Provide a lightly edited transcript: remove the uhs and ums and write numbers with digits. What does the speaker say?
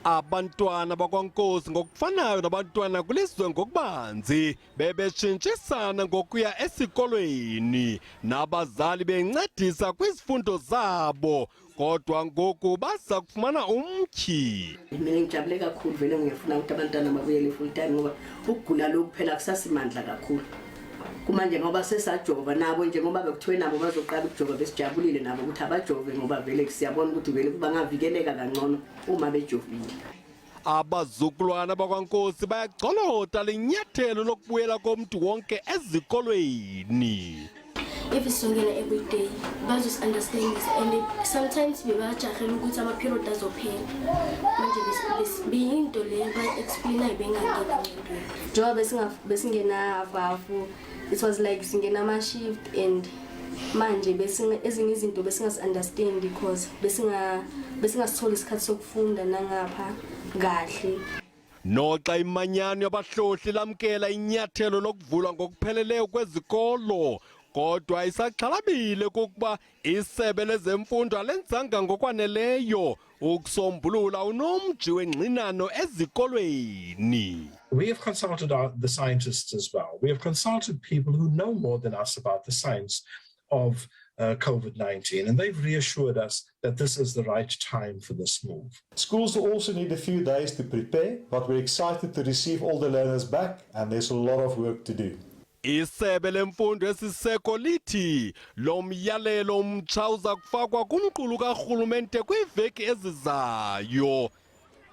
Abantwana bakwaNkosi ngokufanayo nabantwana kulizwe ngokubanzi bebetshintshisana ngokuya esikolweni nabazali bencedisa kwizifundo zabo kodwa ngoku baza kufumana umtyhi. Mina ngijabule kakhulu vele ngiyafuna ukuthi abantwana babuyele full time ngoba ukugula lokhu phela kusasimandla kakhulu. Kumanje ngoba sesajova nabo njengoba bekuthiwe nabo bazoqala ukujova besijabulile nabo ukuthi abajove ngoba vele siyabona ukuthi vele bangavikeleka kangcono uma bejovile. Abazukulwana bakwaNkosi bayagcolota linyathelo lokubuyela komuntu wonke ezikolweni. If it's every day, but just understand this. And sometimes we watch a little bit of period does open. This being to learn by explain I being a job it was like singing a shift and manje ezinye izinto besingazi-understand because besingasitholi isikhathi sokufunda nangapha kahle. Noxa imanyano yabahlohli lamkela inyathelo lokuvulwa ngokupheleleyo kwezikolo kodwa isaxhalabile kokuba isebe lezemfundo alenzanga ngokwaneleyo ukusombulula unomji wengxinano ezikolweni. We have consulted the scientists as well. We have consulted people who know more than us about the science of COVID-19, and they've reassured us that this is the right time for this move. Schools will also need a few days to prepare, but we're excited to receive all the learners back, and there's a lot of work to do. Isebe lemfundo esiseko lithi lo myalelo umtsha uza kufakwa kumqulu karhulumente kwiveki ezizayo.